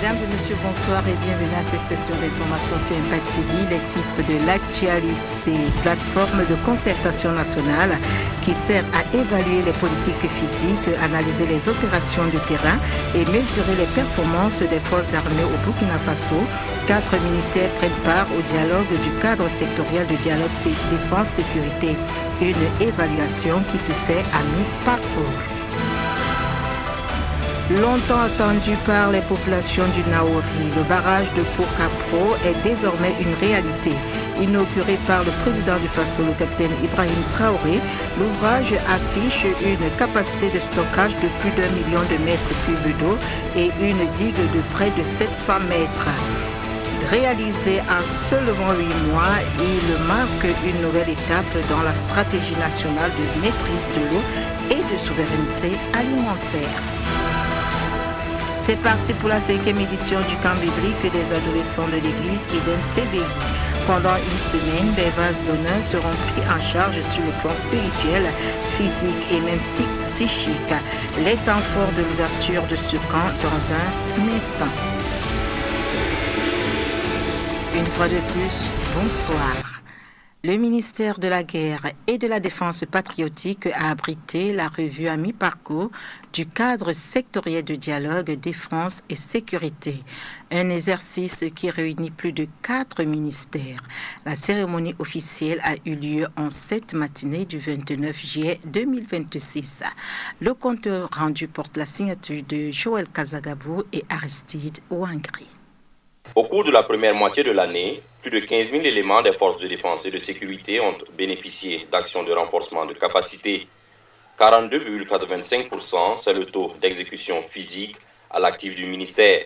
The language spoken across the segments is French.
Mesdames et messieurs, bonsoir et bienvenue à cette session d'information sur Impact TV. Les titres de l'actualité, plateforme de concertation nationale qui sert à évaluer les politiques physiques, analyser les opérations de terrain et mesurer les performances des forces armées au Burkina Faso. 4 ministères prennent part au dialogue du cadre sectoriel de dialogue défense-sécurité. Une évaluation qui se fait à mi-parcours. Longtemps attendu par les populations du Naouri, le barrage de Pokapro est désormais une réalité. Inauguré par le président du Faso, le capitaine Ibrahim Traoré, l'ouvrage affiche une capacité de stockage de plus d'1 million de mètres cubes d'eau et une digue de près de 700 mètres. Réalisé en seulement 8 mois, il marque une nouvelle étape dans la stratégie nationale de maîtrise de l'eau et de souveraineté alimentaire. C'est parti pour la 5e édition du camp biblique des adolescents de l'église Eden TBI. Pendant une semaine, des vases d'honneur seront pris en charge sur le plan spirituel, physique et même psychique. Les temps forts de l'ouverture de ce camp dans un instant. Une fois de plus, bonsoir. Le ministère de la Guerre et de la Défense patriotique a abrité la revue à mi-parcours du cadre sectoriel de dialogue défense et sécurité, un exercice qui réunit plus de 4 ministères. La cérémonie officielle a eu lieu en cette matinée du 29 juillet 2026. Le compte rendu porte la signature de Joël Kazagabou et Aristide Ouangri. Au cours de la première moitié de l'année, plus de 15 000 éléments des forces de défense et de sécurité ont bénéficié d'actions de renforcement de capacité. 42,85%, c'est le taux d'exécution physique à l'actif du ministère.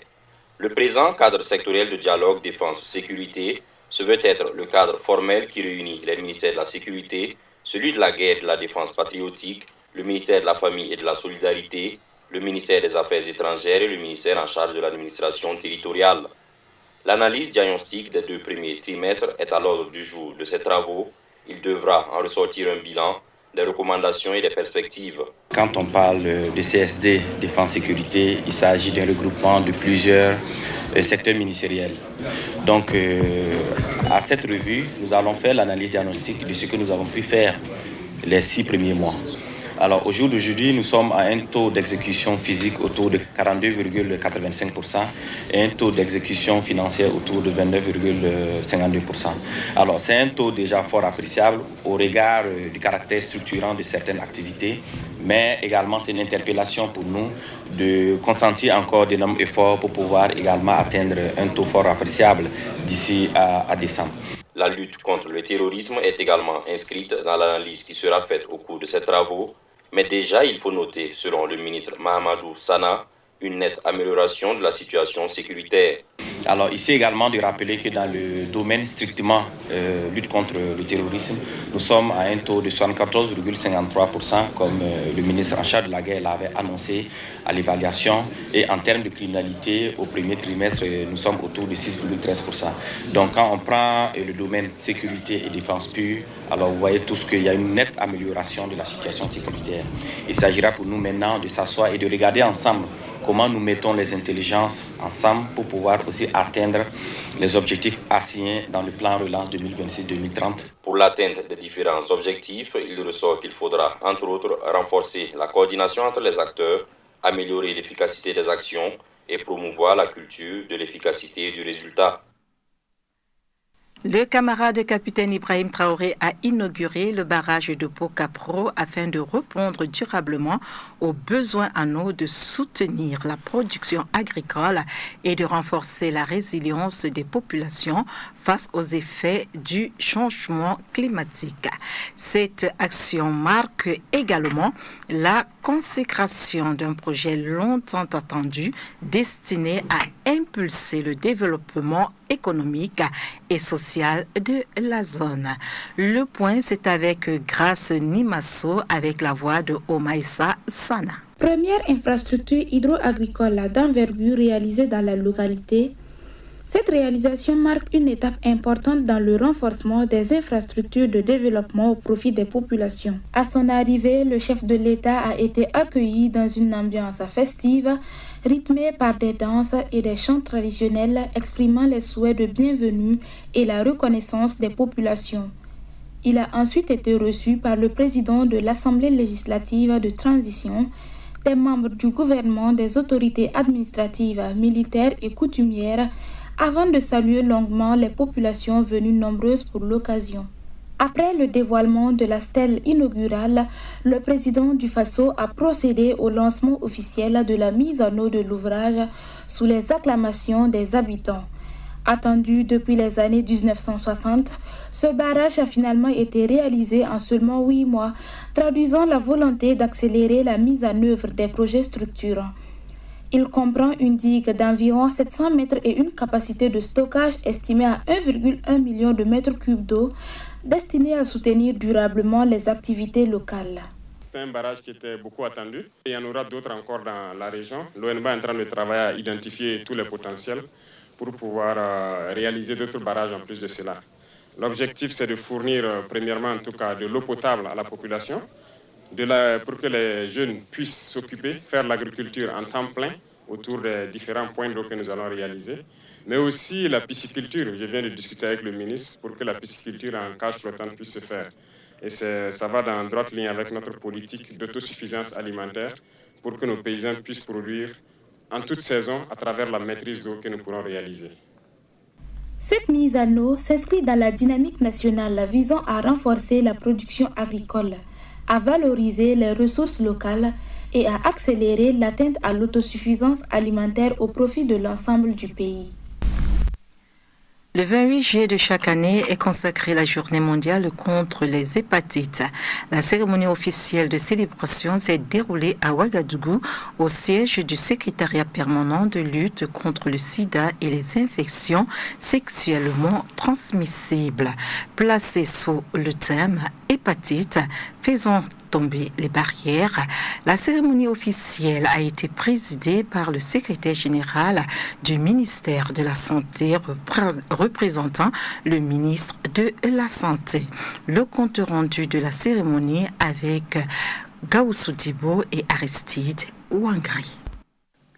Le présent cadre sectoriel de dialogue défense-sécurité se veut être le cadre formel qui réunit les ministères de la sécurité, celui de la guerre et de la défense patriotique, le ministère de la famille et de la solidarité, le ministère des Affaires étrangères et le ministère en charge de l'administration territoriale. L'analyse diagnostique des 2 premiers trimestres est à l'ordre du jour de ces travaux. Il devra en ressortir un bilan, des recommandations et des perspectives. Quand on parle de CSD, défense-sécurité, il s'agit d'un regroupement de plusieurs secteurs ministériels. Donc, à cette revue, nous allons faire l'analyse diagnostique de ce que nous avons pu faire les 6 premiers mois. Alors, au jour d'aujourd'hui, nous sommes à un taux d'exécution physique autour de 42,85% et un taux d'exécution financière autour de 29,52%. Alors, c'est un taux déjà fort appréciable au regard du caractère structurant de certaines activités, mais également c'est une interpellation pour nous de consentir encore d'énormes efforts pour pouvoir également atteindre un taux fort appréciable d'ici à décembre. La lutte contre le terrorisme est également inscrite dans l'analyse qui sera faite au cours de ces travaux. Mais déjà, il faut noter, selon le ministre Mahamadou Sana, une nette amélioration de la situation sécuritaire. Alors ici également de rappeler que dans le domaine strictement lutte contre le terrorisme, nous sommes à un taux de 74,53% comme le ministre en charge de la guerre l'avait annoncé à l'évaluation. Et en termes de criminalité, au premier trimestre, nous sommes autour de 6,13%. Donc quand on prend le domaine sécurité et défense pure, alors vous voyez tous qu'il y a une nette amélioration de la situation sécuritaire. Il s'agira pour nous maintenant de s'asseoir et de regarder ensemble comment nous mettons les intelligences ensemble pour pouvoir aussi atteindre les objectifs assignés dans le plan relance 2026-2030. Pour l'atteinte des différents objectifs, il ressort qu'il faudra, entre autres, renforcer la coordination entre les acteurs, améliorer l'efficacité des actions et promouvoir la culture de l'efficacité et du résultat. Le camarade capitaine Ibrahim Traoré a inauguré le barrage de Pokapro afin de répondre durablement aux besoins en eau, de soutenir la production agricole et de renforcer la résilience des populations face aux effets du changement climatique. Cette action marque également la consécration d'un projet longtemps attendu destiné à impulser le développement économique et social de la zone. Le point, c'est avec Grace Nimasso avec la voix de Omaïsa Sana. Première infrastructure hydro-agricole d'envergure réalisée dans la localité, Cette réalisation marque une étape importante dans le renforcement des infrastructures de développement au profit des populations. À son arrivée, le chef de l'État a été accueilli dans une ambiance festive, rythmée par des danses et des chants traditionnels exprimant les souhaits de bienvenue et la reconnaissance des populations. Il a ensuite été reçu par le président de l'Assemblée législative de transition, des membres du gouvernement, des autorités administratives, militaires et coutumières, avant de saluer longuement les populations venues nombreuses pour l'occasion. Après le dévoilement de la stèle inaugurale, le président du Faso a procédé au lancement officiel de la mise en eau de l'ouvrage sous les acclamations des habitants. Attendu depuis les années 1960, ce barrage a finalement été réalisé en seulement 8 mois, traduisant la volonté d'accélérer la mise en œuvre des projets structurants. Il comprend une digue d'environ 700 mètres et une capacité de stockage estimée à 1,1 million de mètres cubes d'eau, destinée à soutenir durablement les activités locales. C'est un barrage qui était beaucoup attendu. Il y en aura d'autres encore dans la région. L'ONB est en train de travailler à identifier tous les potentiels pour pouvoir réaliser d'autres barrages en plus de cela. L'objectif, c'est de fournir, premièrement en tout cas, de l'eau potable à la population, pour que les jeunes puissent s'occuper, faire l'agriculture en temps plein autour des différents points d'eau que nous allons réaliser, mais aussi la pisciculture. Je viens de discuter avec le ministre pour que la pisciculture en cage flottante puisse se faire. Et ça va dans droite ligne avec notre politique d'autosuffisance alimentaire pour que nos paysans puissent produire en toute saison à travers la maîtrise d'eau que nous pourrons réaliser. Cette mise en eau s'inscrit dans la dynamique nationale visant à renforcer la production agricole, à valoriser les ressources locales et à accélérer l'atteinte à l'autosuffisance alimentaire au profit de l'ensemble du pays. Le 28 juillet de chaque année est consacrée la journée mondiale contre les hépatites. La cérémonie officielle de célébration s'est déroulée à Ouagadougou, au siège du secrétariat permanent de lutte contre le sida et les infections sexuellement transmissibles. Placée sous le thème hépatite, faisons tomber les barrières. La cérémonie officielle a été présidée par le secrétaire général du ministère de la Santé représentant le ministre de la Santé. Le compte rendu de la cérémonie avec Gaoussou Dibo et Aristide Ouangri.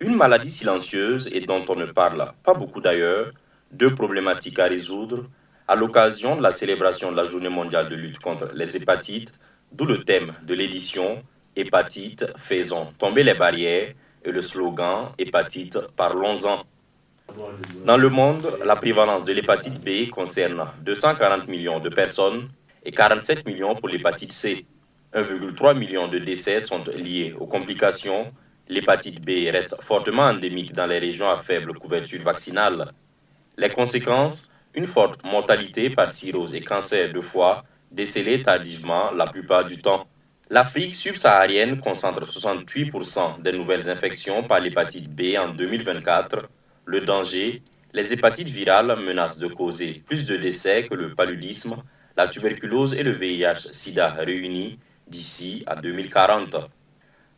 Une maladie silencieuse et dont on ne parle pas beaucoup d'ailleurs, deux problématiques à résoudre à l'occasion de la célébration de la Journée mondiale de lutte contre les hépatites, d'où le thème de l'édition « Hépatite, faisons tomber les barrières » et le slogan « Hépatite, parlons-en ». Dans le monde, la prévalence de l'hépatite B concerne 240 millions de personnes et 47 millions pour l'hépatite C. 1,3 million de décès sont liés aux complications. L'hépatite B reste fortement endémique dans les régions à faible couverture vaccinale. Les conséquences, une forte mortalité par cirrhose et cancer de foie, décelés tardivement la plupart du temps. L'Afrique subsaharienne concentre 68% des nouvelles infections par l'hépatite B en 2024. Le danger, les hépatites virales menacent de causer plus de décès que le paludisme, la tuberculose et le VIH-Sida réunis d'ici à 2040.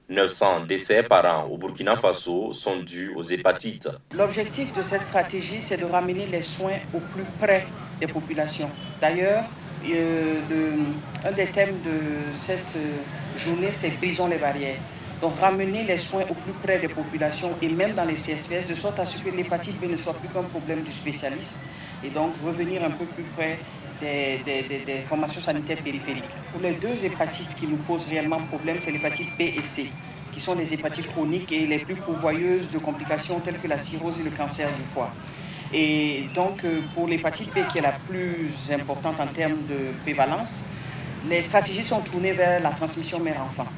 900 décès par an au Burkina Faso sont dus aux hépatites. L'objectif de cette stratégie, c'est de ramener les soins au plus près des populations. D'ailleurs, un des thèmes de cette journée, c'est « Brisons les barrières ». Donc ramener les soins au plus près des populations et même dans les CSPS, de sorte à ce que l'hépatite B ne soit plus qu'un problème du spécialiste et donc revenir un peu plus près des formations sanitaires périphériques. Pour les deux hépatites qui nous posent réellement problème, c'est l'hépatite B et C, qui sont des hépatites chroniques et les plus pourvoyeuses de complications telles que la cirrhose et le cancer du foie. Et donc, pour l'hépatite B, qui est la plus importante en termes de prévalence, les stratégies sont tournées vers la transmission mère-enfant,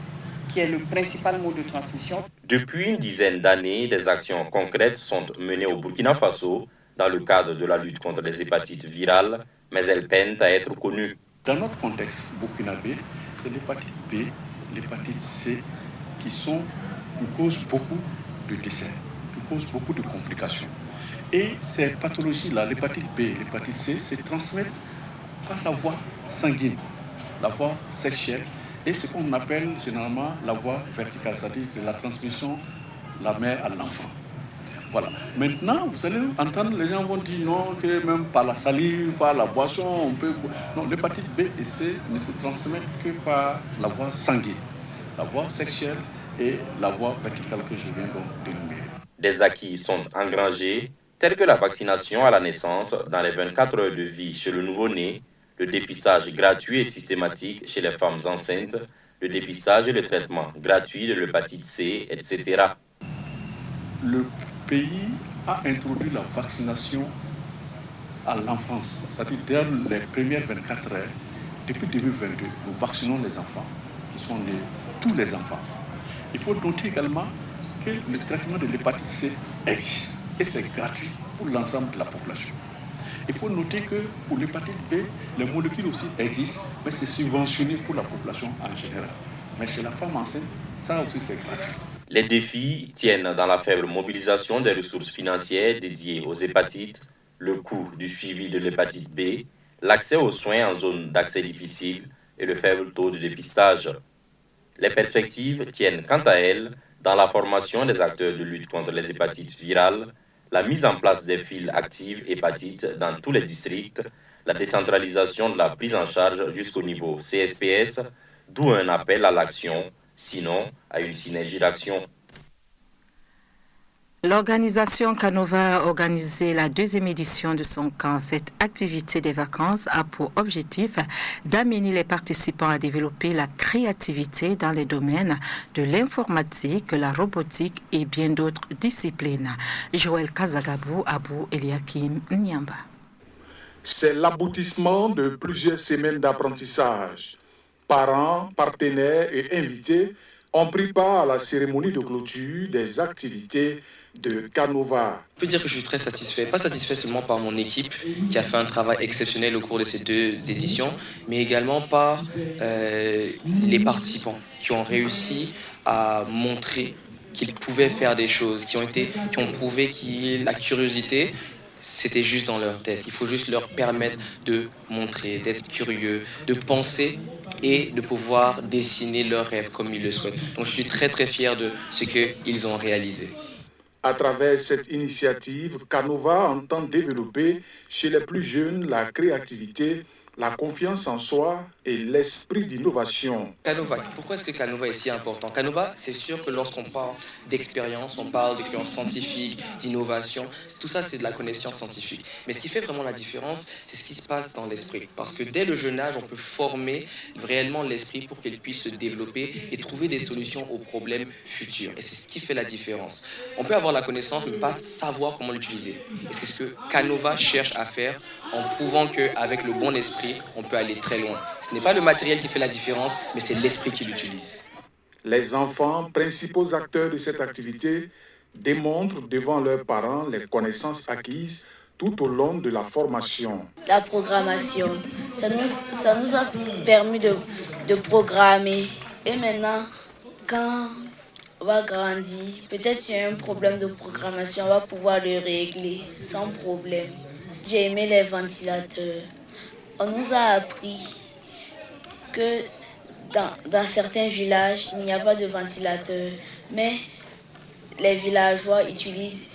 qui est le principal mode de transmission. Depuis une dizaine d'années, des actions concrètes sont menées au Burkina Faso dans le cadre de la lutte contre les hépatites virales, mais elles peinent à être connues. Dans notre contexte burkinabé, c'est l'hépatite B, l'hépatite C qui causent beaucoup de décès, qui causent beaucoup de complications. Et ces pathologies-là, l'hépatite B et l'hépatite C, se transmettent par la voie sanguine, la voie sexuelle, et ce qu'on appelle généralement la voie verticale, c'est-à-dire la transmission de la mère à l'enfant. Voilà. Maintenant, vous allez entendre, les gens vont dire non, que même par la salive, par la boisson, on peut... Non, l'hépatite B et C ne se transmettent que par la voie sanguine, la voie sexuelle et la voie verticale que je viens donc d'énumérer. Des acquis sont engrangés, tels que la vaccination à la naissance dans les 24 heures de vie chez le nouveau-né, le dépistage gratuit et systématique chez les femmes enceintes, le dépistage et le traitement gratuit de l'hépatite C, etc. Le pays a introduit la vaccination à l'enfance, c'est-à-dire dès les premières 24 heures, depuis 2022, nous vaccinons les enfants, qui sont tous les enfants. Il faut noter également que le traitement de l'hépatite C existe et c'est gratuit pour l'ensemble de la population. Il faut noter que pour l'hépatite B, les molécules aussi existent, mais c'est subventionné pour la population en général. Mais chez la femme enceinte, ça aussi c'est gratuit. Les défis tiennent dans la faible mobilisation des ressources financières dédiées aux hépatites, le coût du suivi de l'hépatite B, l'accès aux soins en zone d'accès difficile et le faible taux de dépistage. Les perspectives tiennent quant à elles dans la formation des acteurs de lutte contre les hépatites virales, la mise en place des files actives hépatites dans tous les districts, la décentralisation de la prise en charge jusqu'au niveau CSPS, d'où un appel à l'action, sinon à une synergie d'action. L'organisation Canova a organisé la 2e édition de son camp. Cette activité des vacances a pour objectif d'amener les participants à développer la créativité dans les domaines de l'informatique, la robotique et bien d'autres disciplines. Joël Kazagabou, Abou Eliakim Nyamba. C'est l'aboutissement de plusieurs semaines d'apprentissage. Parents, partenaires et invités ont pris part à la cérémonie de clôture des activités de Canova. Je peux dire que je suis très satisfait, pas satisfait seulement par mon équipe qui a fait un travail exceptionnel au cours de ces 2 éditions, mais également par les participants qui ont réussi à montrer qu'ils pouvaient faire des choses, qui ont prouvé que la curiosité, c'était juste dans leur tête. Il faut juste leur permettre de montrer, d'être curieux, de penser et de pouvoir dessiner leurs rêves comme ils le souhaitent. Donc je suis très très fier de ce qu'ils ont réalisé. À travers cette initiative, Canova entend développer chez les plus jeunes la créativité, la confiance en soi et l'esprit d'innovation. Canova, pourquoi est-ce que Canova est si important? Canova, c'est sûr que lorsqu'on parle d'expérience, on parle d'expérience scientifique, d'innovation, tout ça c'est de la connaissance scientifique. Mais ce qui fait vraiment la différence, c'est ce qui se passe dans l'esprit. Parce que dès le jeune âge, on peut former réellement l'esprit pour qu'il puisse se développer et trouver des solutions aux problèmes futurs. Et c'est ce qui fait la différence. On peut avoir la connaissance, mais pas savoir comment l'utiliser. Et c'est ce que Canova cherche à faire en prouvant qu'avec le bon esprit, on peut aller très loin. Ce n'est pas le matériel qui fait la différence, mais c'est l'esprit qui l'utilise. Les enfants, principaux acteurs de cette activité, démontrent devant leurs parents les connaissances acquises tout au long de la formation. La programmation, ça nous a permis de programmer. Et maintenant, quand on va grandir, peut-être s'il y a un problème de programmation, on va pouvoir le régler sans problème. J'ai aimé les ventilateurs. On nous a appris que dans certains villages, il n'y a pas de ventilateur, mais les villageois utilisent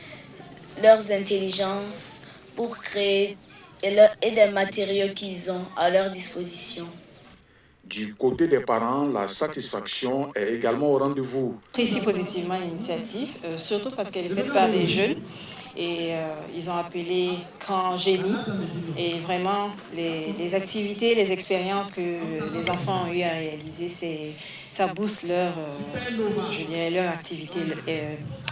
leurs intelligences pour créer et des matériaux qu'ils ont à leur disposition. Du côté des parents, la satisfaction est également au rendez-vous. J'apprécie positivement l'initiative, surtout parce qu'elle est faite par des jeunes. Et ils ont appelé Camp Génie. Et vraiment, les activités, les expériences que les enfants ont eu à réaliser, ça booste leur activité,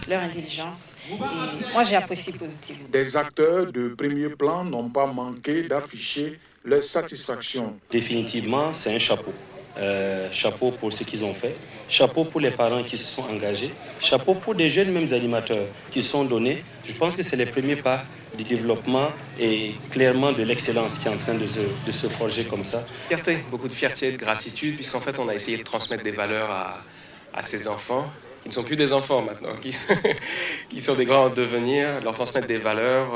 leur intelligence. Et moi, j'ai apprécié positivement. Des acteurs de premier plan n'ont pas manqué d'afficher leur satisfaction. Définitivement, c'est un chapeau. Chapeau pour ce qu'ils ont fait, chapeau pour les parents qui se sont engagés, chapeau pour des jeunes mêmes animateurs qui sont donnés. Je pense que c'est les premiers pas du développement et clairement de l'excellence qui est en train de se forger comme ça. Fierté, beaucoup de fierté et de gratitude, puisqu'en fait on a essayé de transmettre des valeurs à ces enfants, qui ne sont plus des enfants maintenant, qui sont des grands en devenir, leur transmettre des valeurs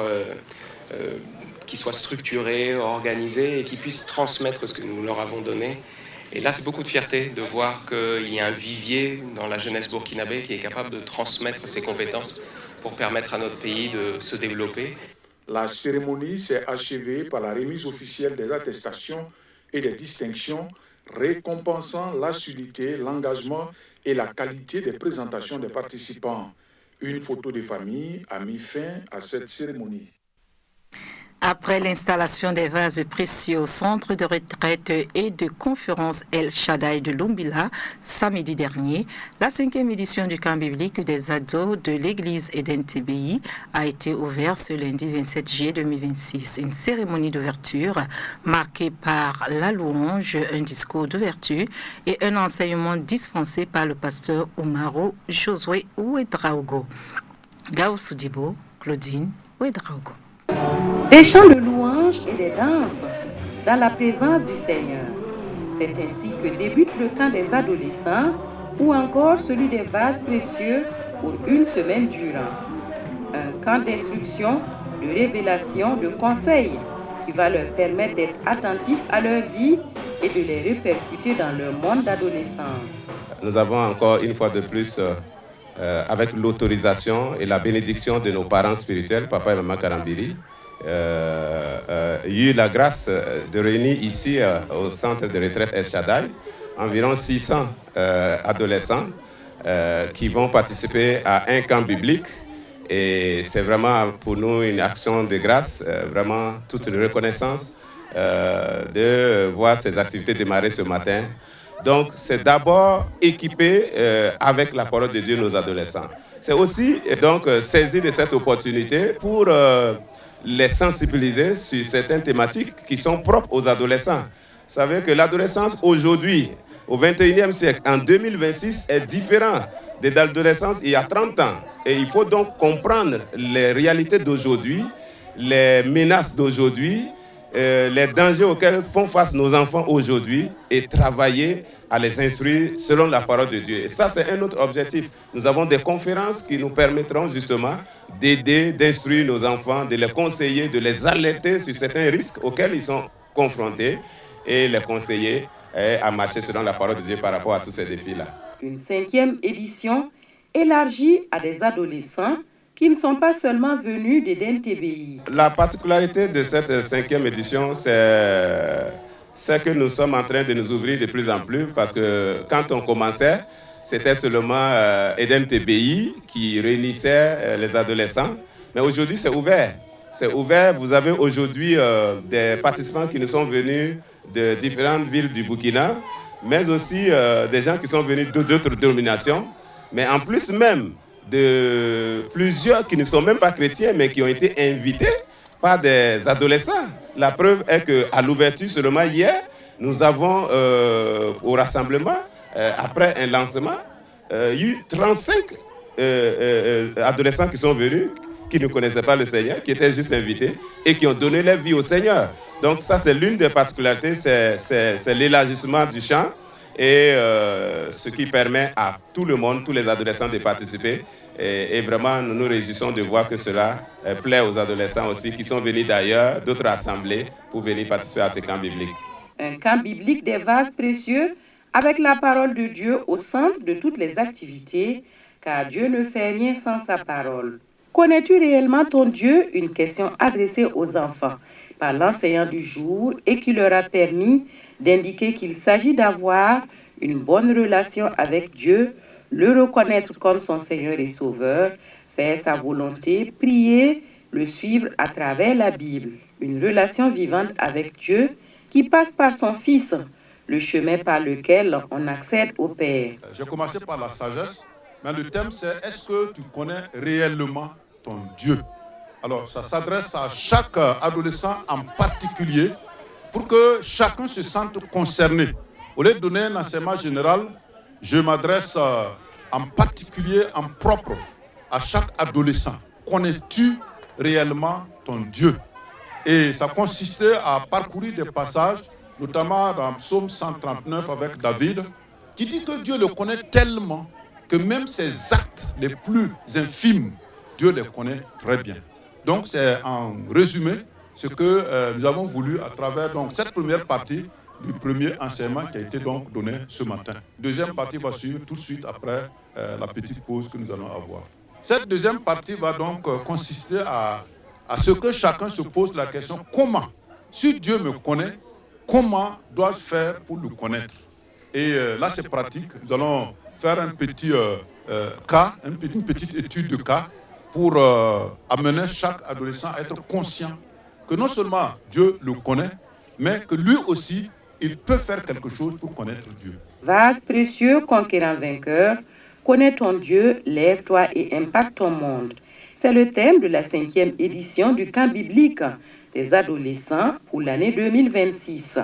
qui soient structurées, organisées et qui puissent transmettre ce que nous leur avons donné. Et là, c'est beaucoup de fierté de voir qu'il y a un vivier dans la jeunesse burkinabé qui est capable de transmettre ses compétences pour permettre à notre pays de se développer. La cérémonie s'est achevée par la remise officielle des attestations et des distinctions récompensant l'assiduité, l'engagement et la qualité des présentations des participants. Une photo de famille a mis fin à cette cérémonie. Après l'installation des vases précieux au centre de retraite et de conférence El Shaddai de Lumbila samedi dernier, la 5e édition du camp biblique des ados de l'église Eden TBI a été ouverte ce lundi 27 juillet 2026. Une cérémonie d'ouverture marquée par la louange, un discours d'ouverture et un enseignement dispensé par le pasteur Oumaro Josué Ouedraogo. Gao Soudibo, Claudine Ouedraogo. Des chants de louanges et des danses dans la présence du Seigneur. C'est ainsi que débute le camp des adolescents ou encore celui des vases précieux pour une semaine durant. Un camp d'instruction, de révélation, de conseils qui va leur permettre d'être attentifs à leur vie et de les répercuter dans leur monde d'adolescence. Nous avons encore une fois de plus, avec l'autorisation et la bénédiction de nos parents spirituels, Papa et Maman Karambiri, eu la grâce de réunir ici au centre de retraite El Shaddai environ 600 adolescents qui vont participer à un camp biblique. Et c'est vraiment pour nous une action de grâce, vraiment toute une reconnaissance de voir ces activités démarrer ce matin. Donc c'est d'abord équiper avec la parole de Dieu nos adolescents. C'est aussi donc saisir de cette opportunité pour les sensibiliser sur certaines thématiques qui sont propres aux adolescents. Vous savez que l'adolescence aujourd'hui, au XXIe siècle, en 2026, est différente de l'adolescence il y a 30 ans. Et il faut donc comprendre les réalités d'aujourd'hui, les menaces d'aujourd'hui, les dangers auxquels font face nos enfants aujourd'hui et travailler à les instruire selon la parole de Dieu. Et ça, c'est un autre objectif. Nous avons des conférences qui nous permettront justement d'aider, d'instruire nos enfants, de les conseiller, de les alerter sur certains risques auxquels ils sont confrontés et les conseiller à marcher selon la parole de Dieu par rapport à tous ces défis-là. Une 5e édition élargie à des adolescents qui ne sont pas seulement venus d'Eden TBI. La particularité de cette 5e édition, c'est que nous sommes en train de nous ouvrir de plus en plus parce que quand on commençait, c'était seulement Eden TBI qui réunissait les adolescents. Mais aujourd'hui, c'est ouvert. C'est ouvert. Vous avez aujourd'hui des participants qui nous sont venus de différentes villes du Burkina, mais aussi des gens qui sont venus d'autres dénominations. Mais en plus même de plusieurs qui ne sont même pas chrétiens, mais qui ont été invités par des adolescents. La preuve est qu'à l'ouverture, seulement hier, nous avons au rassemblement, après un lancement, eu 35 adolescents qui sont venus, qui ne connaissaient pas le Seigneur, qui étaient juste invités et qui ont donné leur vie au Seigneur. Donc ça, c'est l'une des particularités, c'est l'élargissement du champ et ce qui permet à tout le monde, tous les adolescents de participer. Et vraiment, nous nous réjouissons de voir que cela plaît aux adolescents aussi qui sont venus d'ailleurs, d'autres assemblées, pour venir participer à ce camp biblique. Un camp biblique des vases précieux avec la parole de Dieu au centre de toutes les activités, car Dieu ne fait rien sans sa parole. Connais-tu réellement ton Dieu? Une question adressée aux enfants par l'enseignant du jour et qui leur a permis d'indiquer qu'il s'agit d'avoir une bonne relation avec Dieu, le reconnaître comme son Seigneur et Sauveur, faire sa volonté, prier, le suivre à travers la Bible. Une relation vivante avec Dieu qui passe par son Fils, le chemin par lequel on accède au Père. J'ai commencé par la sagesse, mais le thème c'est est-ce que tu connais réellement ton Dieu? Alors ça s'adresse à chaque adolescent en particulier pour que chacun se sente concerné. Au lieu de donner un enseignement général, je m'adresse en particulier, en propre, à chaque adolescent. Connais-tu réellement ton Dieu? Et ça consistait à parcourir des passages, notamment dans Psaume 139 avec David, qui dit que Dieu le connaît tellement que même ses actes les plus infimes, Dieu les connaît très bien. Donc c'est en résumé ce que nous avons voulu à travers donc, cette première partie du premier enseignement qui a été donc donné ce matin. Deuxième partie va suivre tout de suite après la petite pause que nous allons avoir. Cette deuxième partie va donc consister à ce que chacun se pose la question comment, si Dieu me connaît, comment dois-je faire pour le connaître? Et là c'est pratique, nous allons faire un petit cas, une petite étude de cas pour amener chaque adolescent à être conscient que non seulement Dieu le connaît, mais que lui aussi, il peut faire quelque chose pour connaître Dieu. Vase précieux, conquérant vainqueur, connais ton Dieu, lève-toi et impacte ton monde. C'est le thème de la 5e édition du camp biblique des adolescents pour l'année 2026.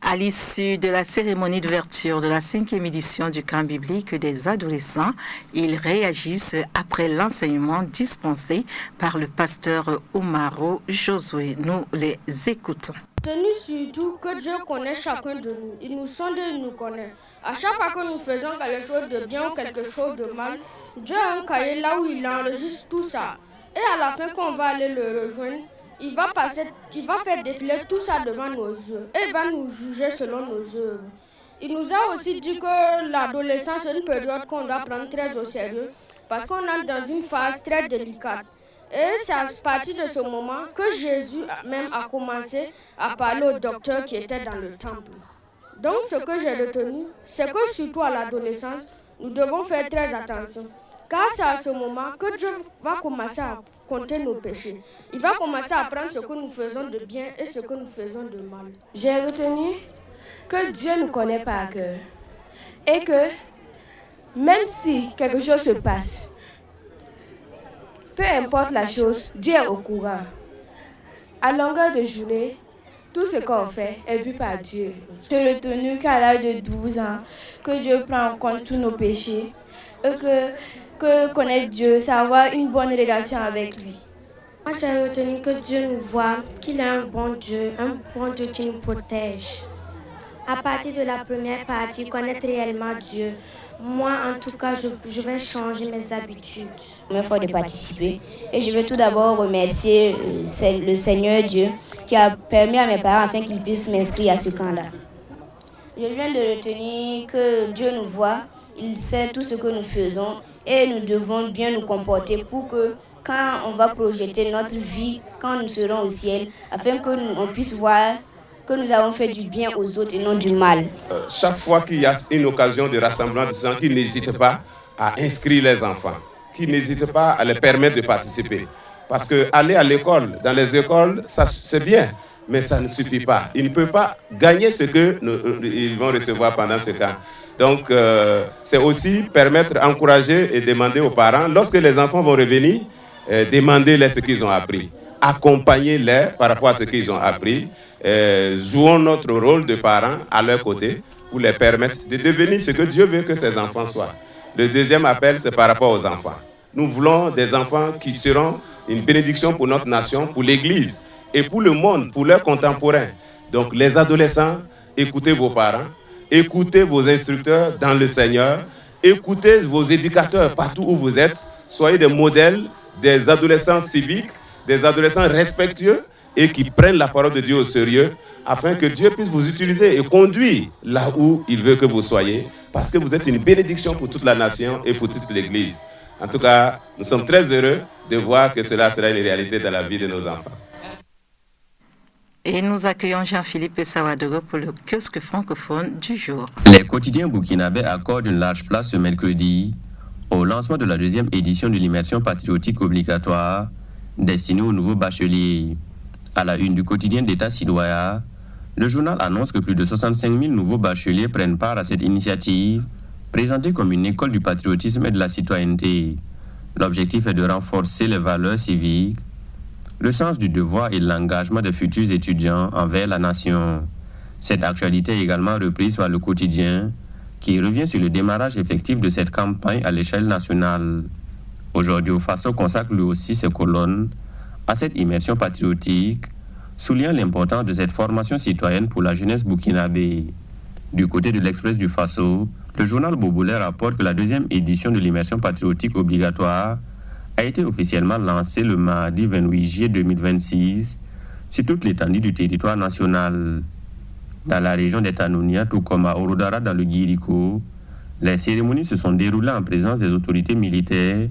À l'issue de la cérémonie d'ouverture de la 5e édition du camp biblique des adolescents, ils réagissent après l'enseignement dispensé par le pasteur Omaro Josué. Nous les écoutons. Tenu surtout que Dieu connaît chacun de nous. Il nous sonde et il nous connaît. À chaque fois que nous faisons quelque chose de bien ou quelque chose de mal, Dieu a un cahier là où il enregistre tout ça. Et à la fin, quand on va aller le rejoindre, il va faire défiler tout ça devant nos yeux et il va nous juger selon nos œuvres. Il nous a aussi dit que l'adolescence est une période qu'on doit prendre très au sérieux parce qu'on est dans une phase très délicate. Et c'est à partir de ce moment que Jésus même a commencé à parler aux docteurs qui étaient dans le temple. Donc ce que j'ai retenu, c'est que surtout à l'adolescence, nous devons faire très attention. Car c'est à ce moment que Dieu va commencer à compter nos péchés. Il va commencer à prendre ce que nous faisons de bien et ce que nous faisons de mal. J'ai retenu que Dieu nous connaît par cœur. Et que même si quelque chose se passe, peu importe la chose, Dieu est au courant. À longueur de journée, tout ce qu'on fait est vu par Dieu. J'ai retenu qu'à l'âge de 12 ans, que Dieu prend en compte tous nos péchés et que connaître Dieu, c'est avoir une bonne relation avec lui. Moi, j'ai retenu que Dieu nous voit, qu'il est un bon Dieu qui nous protège. À partir de la première partie, connaître réellement Dieu. Moi, en tout cas, je vais changer mes habitudes. Il m'est fort de participer et je veux tout d'abord remercier le Seigneur Dieu qui a permis à mes parents afin qu'ils puissent m'inscrire à ce camp-là. Je viens de retenir que Dieu nous voit, il sait tout ce que nous faisons et nous devons bien nous comporter pour que quand on va projeter notre vie, quand nous serons au ciel, afin qu'on puisse voir que nous avons fait du bien aux autres et non du mal. Chaque fois qu'il y a une occasion de rassemblement de gens, qu'ils n'hésitent pas à inscrire les enfants, qu'ils n'hésitent pas à les permettre de participer. Parce qu'aller à l'école, dans les écoles, c'est bien, mais ça ne suffit pas. Ils ne peuvent pas gagner ce qu'ils vont recevoir pendant ce camp. Donc, c'est aussi permettre, encourager et demander aux parents, lorsque les enfants vont revenir, demandez-les ce qu'ils ont appris. Accompagnez-les par rapport à ce qu'ils ont appris. Jouons notre rôle de parents à leur côté pour les permettre de devenir ce que Dieu veut que ces enfants soient. Le deuxième appel, c'est par rapport aux enfants. Nous voulons des enfants qui seront une bénédiction pour notre nation, pour l'Église et pour le monde, pour leurs contemporains. Donc les adolescents, écoutez vos parents, écoutez vos instructeurs dans le Seigneur, écoutez vos éducateurs partout où vous êtes. Soyez des modèles, des adolescents civiques, des adolescents respectueux et qui prennent la parole de Dieu au sérieux afin que Dieu puisse vous utiliser et conduire là où il veut que vous soyez parce que vous êtes une bénédiction pour toute la nation et pour toute l'Église. En tout cas, nous sommes très heureux de voir que cela sera une réalité dans la vie de nos enfants. Et nous accueillons Jean-Philippe Sawadogo pour le kiosque francophone du jour. Les quotidiens burkinabés accordent une large place ce mercredi au lancement de la deuxième édition de l'immersion patriotique obligatoire destinée aux nouveaux bacheliers. À la une du quotidien d'État citoyen, le journal annonce que plus de 65 000 nouveaux bacheliers prennent part à cette initiative, présentée comme une école du patriotisme et de la citoyenneté. L'objectif est de renforcer les valeurs civiques, le sens du devoir et l'engagement des futurs étudiants envers la nation. Cette actualité est également reprise par le quotidien, qui revient sur le démarrage effectif de cette campagne à l'échelle nationale. Aujourd'hui, Faso consacre lui aussi ses colonnes à cette immersion patriotique, soulignant l'importance de cette formation citoyenne pour la jeunesse burkinabé. Du côté de l'Express du Faso, le journal Bobolaire rapporte que la deuxième édition de l'immersion patriotique obligatoire a été officiellement lancé le mardi 28 juillet 2026 sur toute l'étendue du territoire national. Dans la région des Tanonia, tout comme à Orodara dans le Guirico, les cérémonies se sont déroulées en présence des autorités militaires,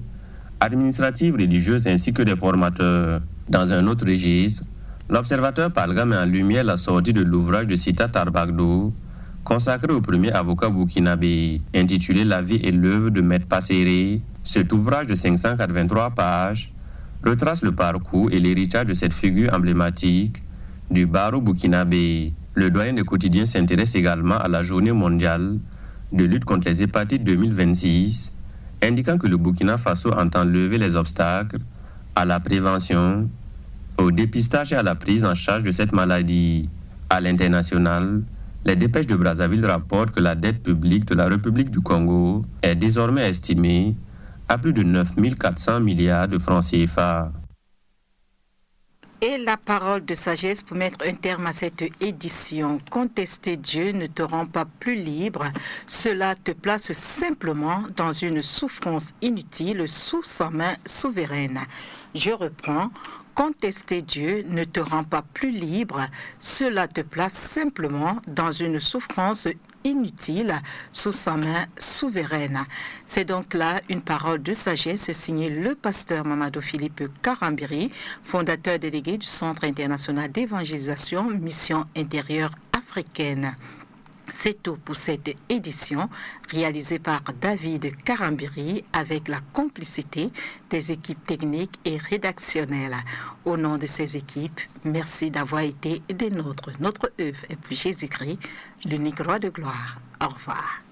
administratives, religieuses ainsi que des formateurs. Dans un autre registre, l'observateur Palga met en lumière la sortie de l'ouvrage de Sita Tarbagdo, consacré au premier avocat burkinabé, intitulé La vie et l'œuvre de Maître Passéré. Cet ouvrage de 583 pages retrace le parcours et l'héritage de cette figure emblématique du barreau burkinabé. Le doyen des quotidiens s'intéresse également à la journée mondiale de lutte contre les hépatites 2026, indiquant que le Burkina Faso entend lever les obstacles à la prévention, au dépistage et à la prise en charge de cette maladie. À l'international, les dépêches de Brazzaville rapportent que la dette publique de la République du Congo est désormais estimée à plus de 9 400 milliards de francs CFA. Et la parole de sagesse pour mettre un terme à cette édition. Contester Dieu ne te rend pas plus libre. Cela te place simplement dans une souffrance inutile sous sa main souveraine. Je reprends. Contester Dieu ne te rend pas plus libre. Cela te place simplement dans une souffrance inutile sous sa main souveraine. C'est donc là une parole de sagesse signée le pasteur Mamadou Philippe Karambiri, fondateur délégué du Centre international d'évangélisation Mission intérieure africaine. C'est tout pour cette édition réalisée par David Karambiri avec la complicité des équipes techniques et rédactionnelles. Au nom de ces équipes, merci d'avoir été des nôtres. Notre œuvre est pour Jésus-Christ, l'unique roi de gloire. Au revoir.